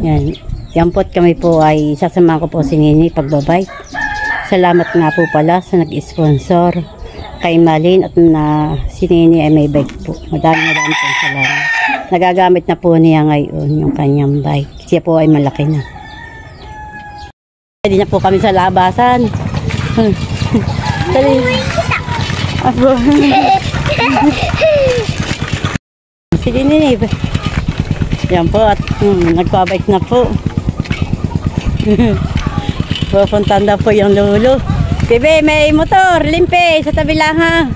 Yan. Yan po't kami po ay sasamahan ko po si Nini pagbabike. Salamat nga po pala sa nag-sponsor kay Malin at na si Nini ay may bike po. Madami po salamat. Nagagamit na po niya ngayon yung kanyang bike. Siya po ay malaki na. Hindi na po kami sa labasan. Si Nini. Yan po at nagpabike na po. Pupuntan na po yung lolo. Bebe, may motor, limpe, sa tabi lang ha.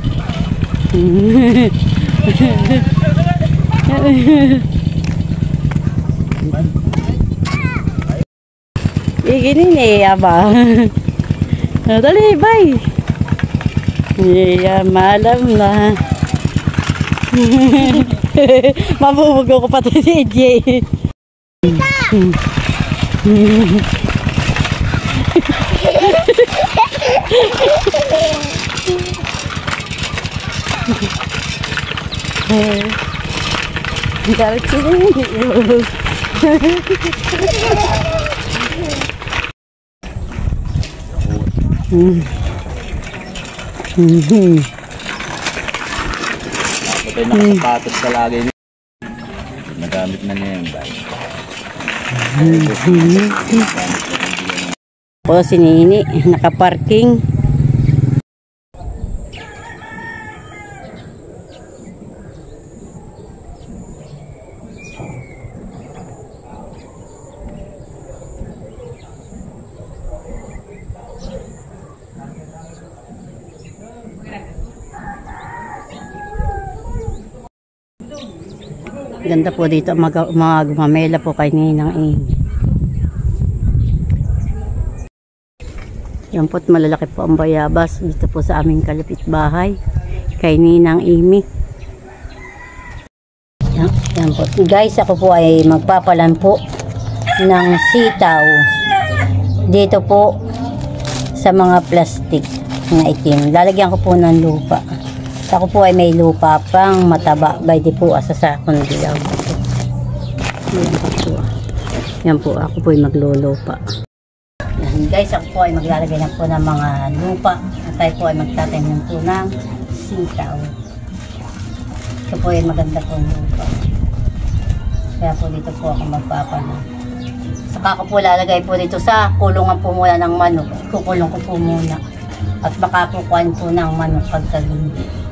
Iginin eh, aba. Dali, bye. Yeah, malam na. Mabubugo ko pati si EJ. Galit sila yun. Ito yung nakasapatos ka lagi niya. Nagamit na niya yung bike. O si Nini, nakaparking. Ganda po dito mga gumamela po kay Ninang Amy. Yan po't malalaki po ang bayabas dito po sa aming kalapit bahay kay Ninang Amy. Yan po. Guys, ako po ay magpapalan po ng sitaw dito po sa mga plastic na itim. Lalagyan ko po ng lupa. Ako po ay may lupa pang mataba by di po asa sa kundilaw. Yan po, ako po ay maglulupa. Yan, guys, ako po ay maglalagay na po ng mga lupa at tayo po ay magtatanim po ng sitaw. Ito po ay maganda po lupa. Kaya po dito po ako magpapalan. Saka ako po lalagay po dito sa kulungan po muna ng manok. Kukulong ko po muna. At baka po kuhan po ng manok pagkagindi.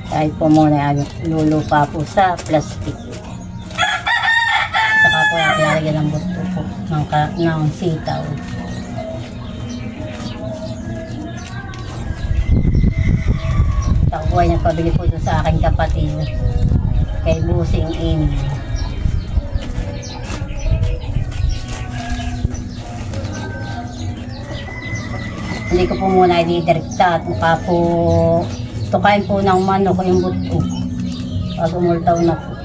Kahit po muna lulupa po sa plastic. Saka po natin lalagyan ng buto po ng sitaw. Ako po ay nagpabili po ito sa aking kapatid kay Busing Amy. Hindi ko po muna i-direkta at mukha po tukain po ng manok yung buto pag umultaw na po.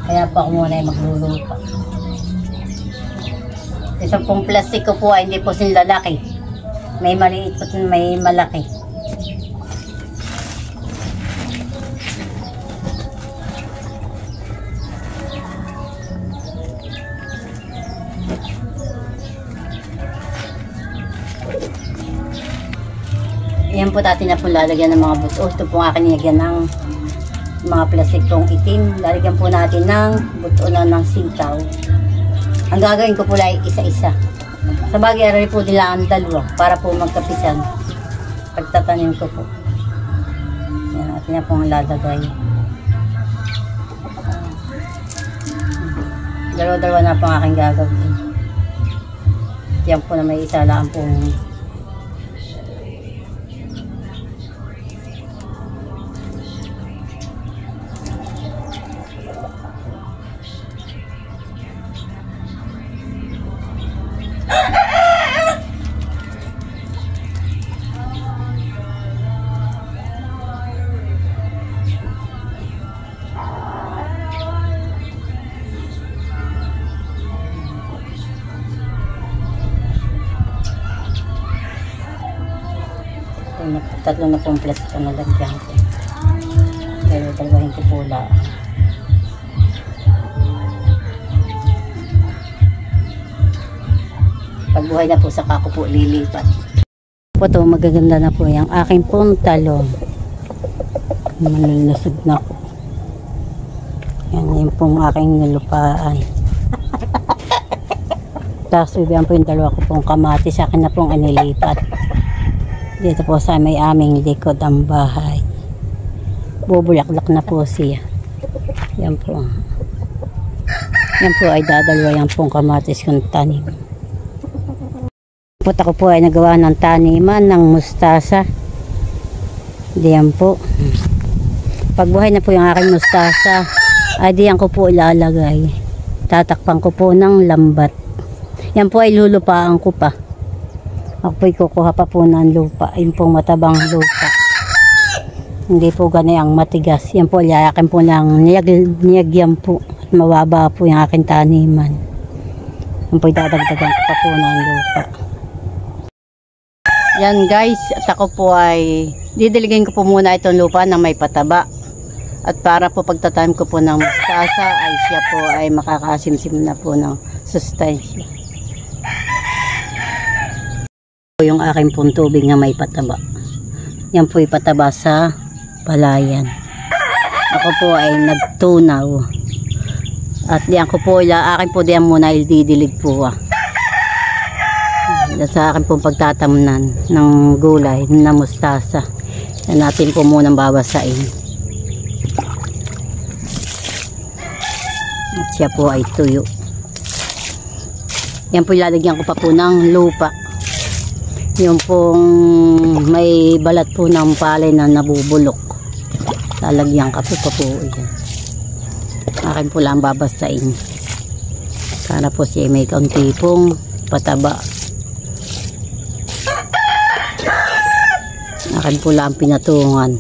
Kaya po ako muna ay maglulupa. Isang pong plastic ko po ay hindi po sinlalaki. May maliit po may malaki. Yan po dati na po lalagyan ng mga buto. Ito po akin nilagyan ng mga plastic pong itim. Lalagyan po natin ng buto na ng sitaw. Ang gagawin ko po ay isa-isa. Sa bagay aray po nila ang dalawa para po magkapisan. Pagtatanim ko po. Yan natin na po ang lalagay. Dalawa-dalawa na po ang aking gagawin. Yan po na may isa lang pong tatlo na pong plastic na lagyan ko. Dalawahin ko po lang. Pagbuhay na po saka ko po lilipat. Po to, magaganda na po yung aking pong talong. Malulusog na po. Yan yung pong aking nilupaan. Tapos bibigyan po yung dalawa ko pong kamati. Sa akin na pong inilipat. Dito po sa may aming likod ang bahay. Bubulaklak na po siya. Yan po. Yan po ay dadalwa yan pong kamatis kong tanim. Punta ko po ay nagawa ng taniman ng mustasa. Diyan po. Pagbuhay na po yung aking mustasa, ay diyan ko po ilalagay. Tatakpan ko po ng lambat. Yan po ay lulupaan ko pa. Ako po ay kukuha pa po ng lupa. Yung pong matabang lupa. Hindi po ganayang matigas. Yan po, layakin po ng niyagyan po. At mababa po yung aking taniman. Yan po ay dadagdagan ko pa po ng lupa. Yan guys, at ako po ay didiligin ko po muna itong lupa na may pataba. At para po pagtatanim ko po ng mustasa ay siya po ay makakasimsim na po ng sustansya. Yung aking pong tubig na may pataba. Yan po ay pataba sa palayan. Ako po ay nagtunaw. At diyan ko po, akin po diyan muna didilig po sa akin pong pagtatamnan ng gulay na mustasa. Yan natin po munang babasain. At siya po ay tuyo. Yan po ilalagyan ko pa po ng lupa. Yung pong may balat po ng palay na nabubulok. Lalagyan ka po pa po yan. Akin po lang babasain. Para po siya may kaunti pong pataba. Akin po lang pinatungan.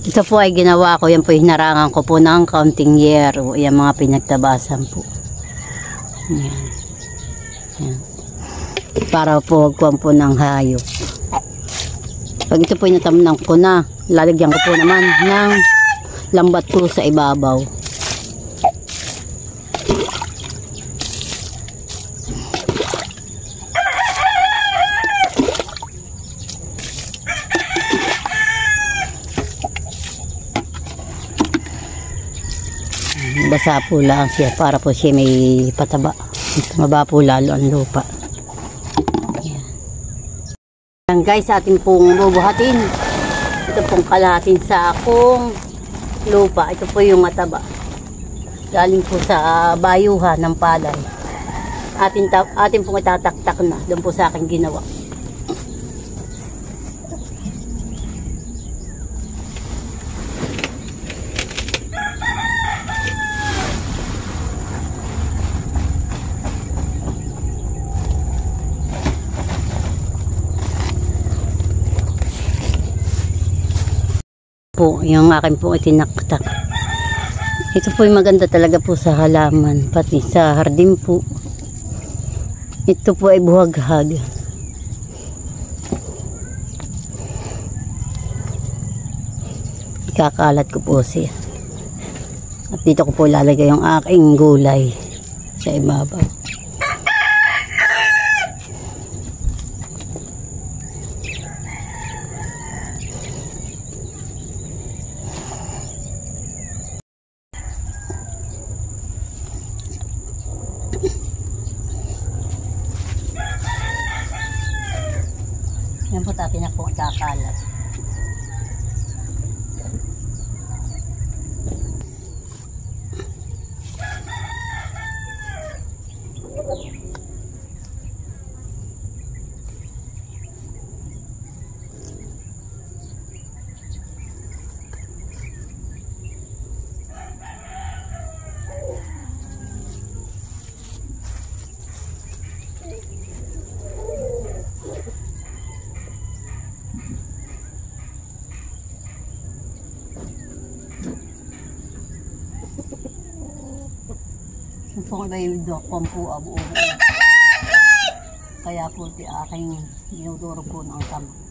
Ito po ay ginawa ko. Yan po hinarangan ko po ng counting year. Yan mga pinagtabasan po. Yan. Yan. Para po wagkuhan po ng hayop. Pag ito po inatamnan ko na, lalagyan ko po naman ng lambat po sa ibabaw. Basa po lang siya para po siya may pataba. Maba po lalo ang lupa. Yan guys, ating pong bubuhatin. Ito pong kalahatin sa akong lupa. Ito po yung mataba. Galing po sa bayuhan ng palay. Ating pong itataktak na. Doon po sa aking ginawa. Po, yung akin po itinaktak. Ito po yung maganda talaga po sa halaman, pati sa hardin po. Ito po ay buhaghag. Ikakalat ko po siya. At dito ko po lalagay yung aking gulay sa ibabaw. Yan po natin na po kakalat. po may dokpon po abuo. Kaya po di aking dinuduro po ng tama.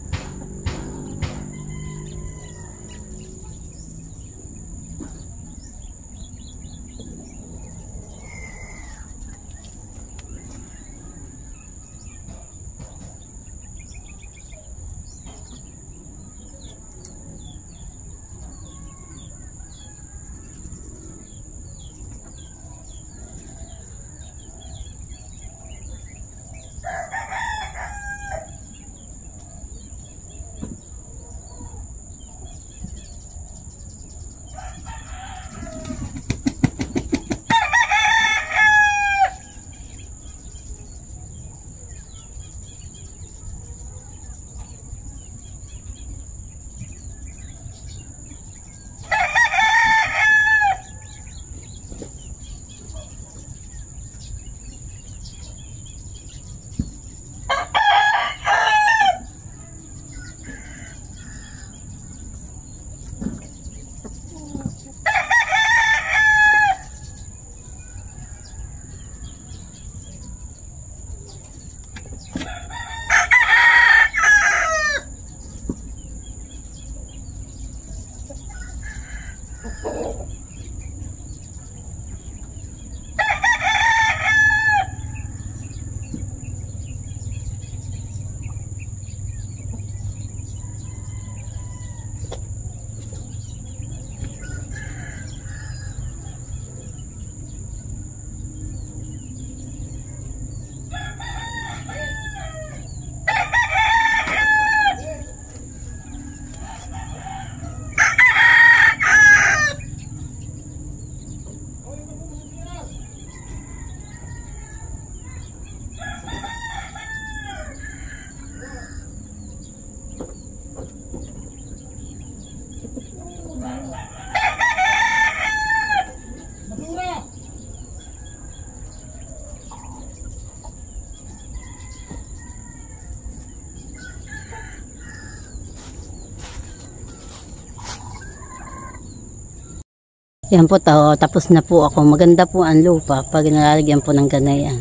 Yan po, tapos na po ako. Maganda po ang lupa pag nalalagyan po ng ganayan.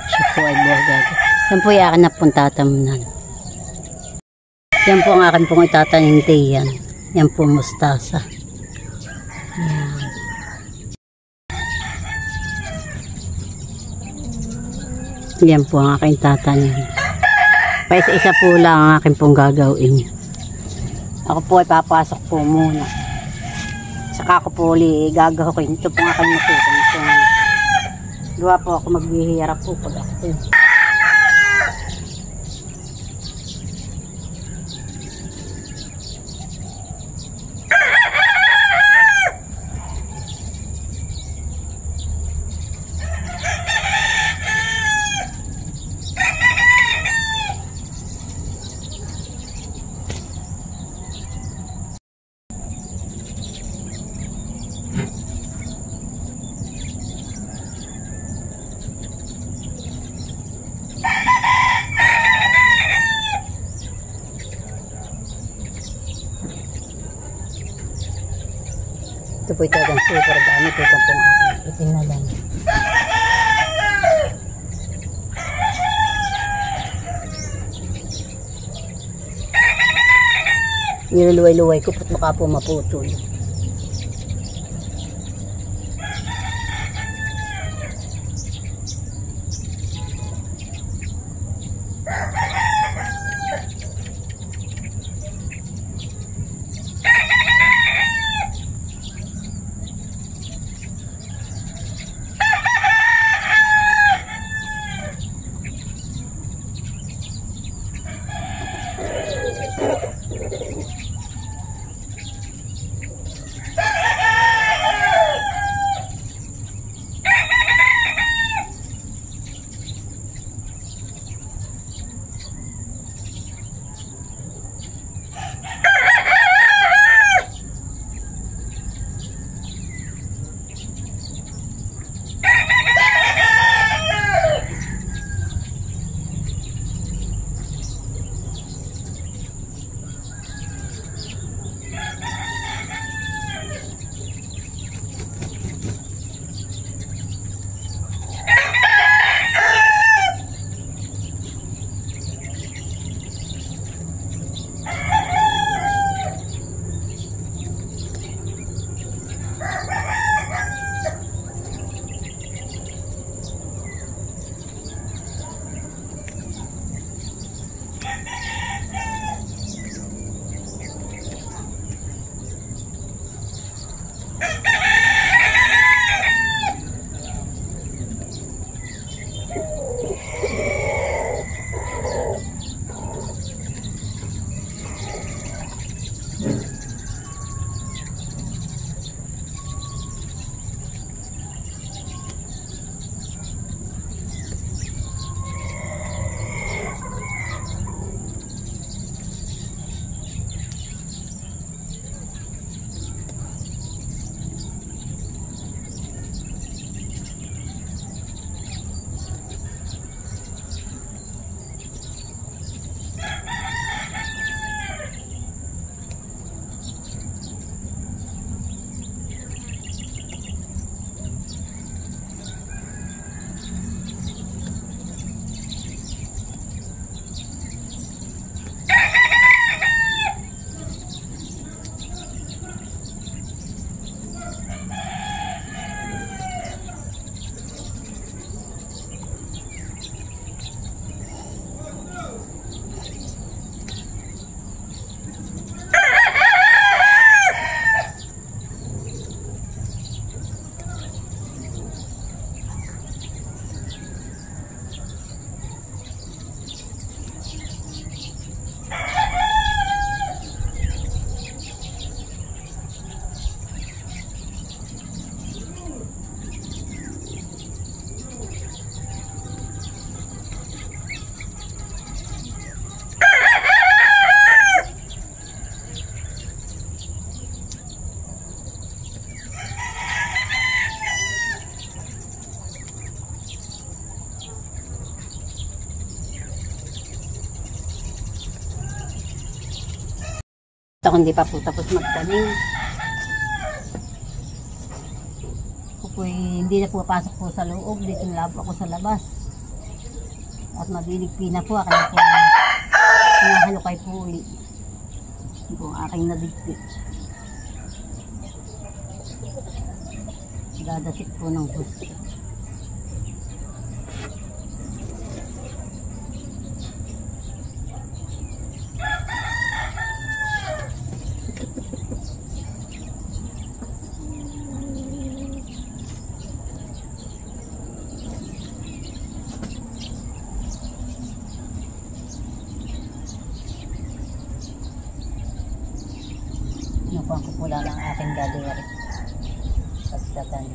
Siya po ay buhagad. Yan po yung akin na pong tatamnan. Yan po ang akin pong itatanim yan. Yan po mustasa. Yan. Yan po ang aking tatanim. Paisa-isa po lang ang akin pong gagawin. Ako po ay papasok po muna. Saka ako po gagawin. Ito po nga kayo matutong. Gawa po ako maghihirap po pag ako. Ito po ito ang super dami. Ito pong aking itin na lang. Niluluway-luway ko po't baka po maputol. Ito hindi pa po tapos magtanim. Ako po hindi na po pasok po sa loob. Dito labo ako sa labas. At madiligpi na po. Kaya po hinahalukay po ulit. Ito po ang aking nadigpi. Dadasik po ng gusto. Nakuha ko pula ng aking galeri. Pagdatan.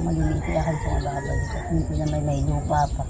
Maliliit kaya kayo kung babalik at hindi na may lupa pa.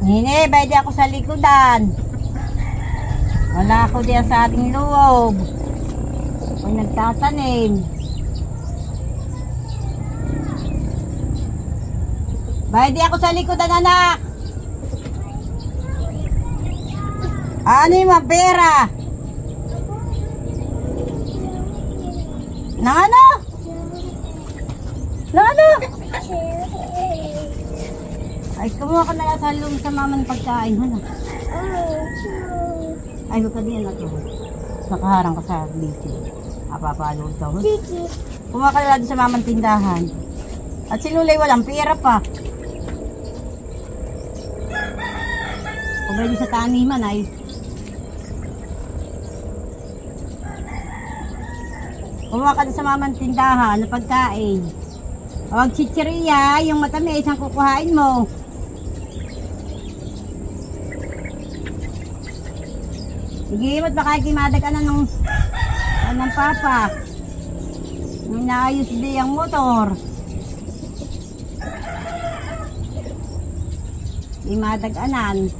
Nine, pwede ako sa likodan. Wala ako diyan sa ating loob. Ako nagtatanim. Pwede ako sa likodan, anak. Ano yung mga pera? Nang ano? Nang ano? Ay, kumuha ka na lang sa loob sa mamang pagkain. Hala. Ay, huwag ka din na ito. Nakaharang ka sa biti. Papalo ito. Kumuha ka na lang sa mamang tindahan. At si Lulay walang pera pa. Kung pwede sa taniman ay. Kumuha ka na sa mamang tindahan na pagkain. Huwag chichiriya, yung matamis ang kukuhain mo. Sige, ba't baka ikimadag ka na ng papa? Nung naayos din ang motor. Imadag-anan.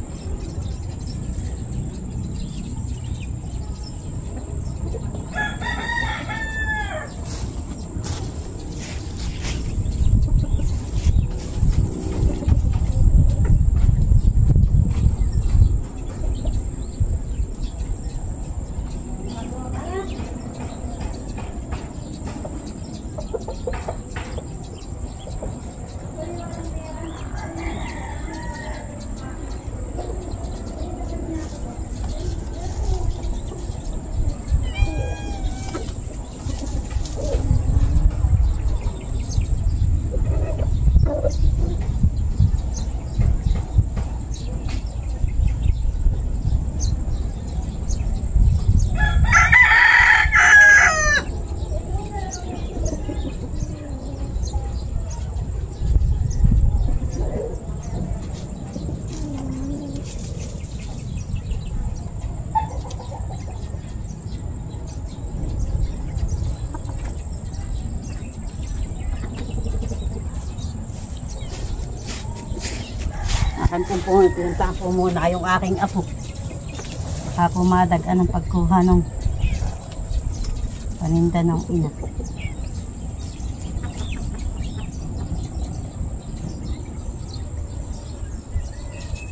Pinuntaan po muna yung aking apo. Pumadag ang pagkuha ng Paninda ng ina.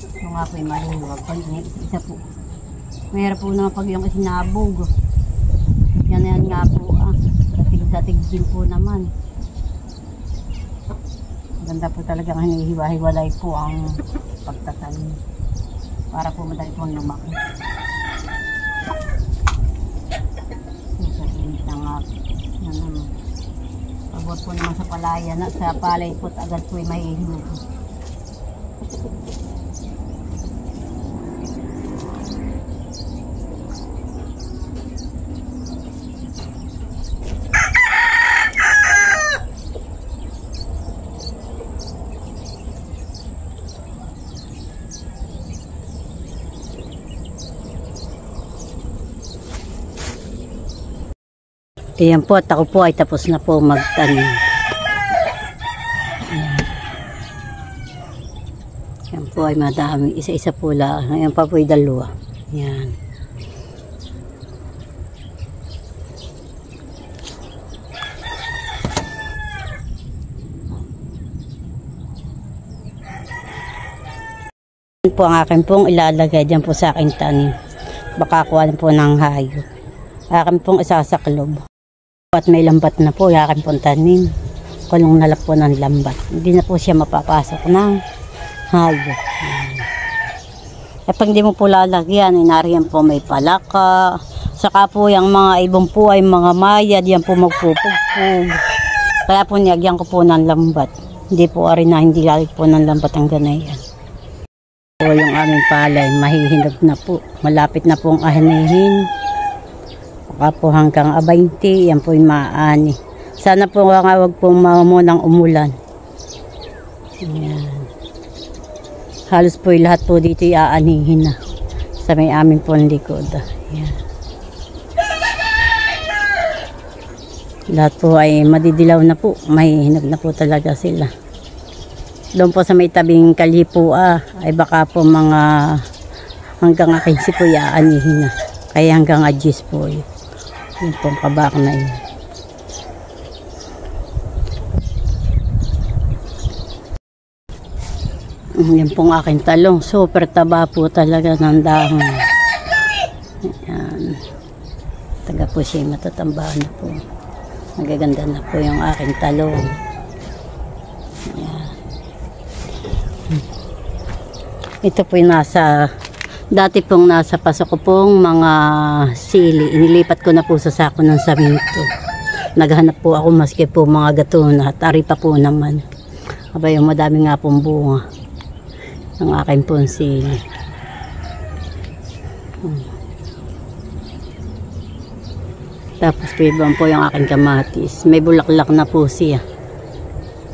Ito nga po yung maluwag. Pag isa po. Mayroon po naman pag yung isinabog. Yan nga po datig din po naman. Maganda po talagang hinihiwa-hiwalay po ang pagtatanim. Para po madali po lumaki. Init na nga po. Pabot po naman sa palaya na sa palay po agad po ay mahihinog. Ayan po, at ako po ay tapos na po magtanim. Ayan po ay madami. Isa-isa po lang. Ayan pa po ay dalawa. Ayan. Ayan po ang akin pong ilalagay dyan po sa aking tanim. Baka kuha po ng hayop. Akin pong isasaklob. At may lambat na po, yakin pong tanim. Kulong nalap po ng lambat. Hindi na po siya mapapasok ng hayop. At pag hindi mo po lalagyan, nariyan po may palaka. Saka po yung mga ibong po ay mga mayad, yan po magpupugpug. Kaya po niyagyan ko po ng lambat. Hindi po arin na hindi lagi po ng lambat ang ganayan. Po yung aming palay, mahihinog na po. Malapit na pong ahinihin. Baka po hanggang 20, yan po yung maani. Sana po nga wag pong munang umulan. Ayan. Halos po yung lahat po dito iaanihin na. Sa may amin po ang likod. Ayan. Lahat po ay madidilaw na po. Mahihinog na po talaga sila. Doon po sa may tabing kalipo ay baka po mga hanggang 15 po iaanihin na. Kaya hanggang 10 po yun. Yung pong kabak na yun. Yan pong aking talong. Super taba po talaga ng dahon. Yan. Taga po siya matatambahan na po. Magaganda na po yung aking talong. Yan. Ito po yung dati pong nasa paso ko pong mga sili. Inilipat ko na po sa sako ng saminto. Naghanap po ako maski po mga gatuna. At ari pa po naman. Abay, yung madami nga pong bunga. Ang akin pong sili. Tapos pibang po yung aking kamatis. May bulaklak na po siya.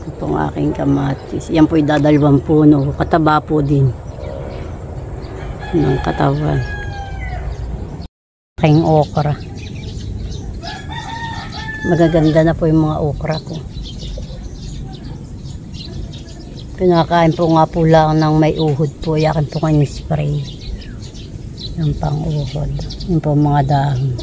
Ito pong aking kamatis. Yan po yung dadalawang puno. Kataba po din ng katawan. Aking okra. Magaganda na po yung mga okra ko. Pinakain po nga po lang ng may uhod po. Yakin po kayo spray. Yung pang uhod. Yung po mga dahon.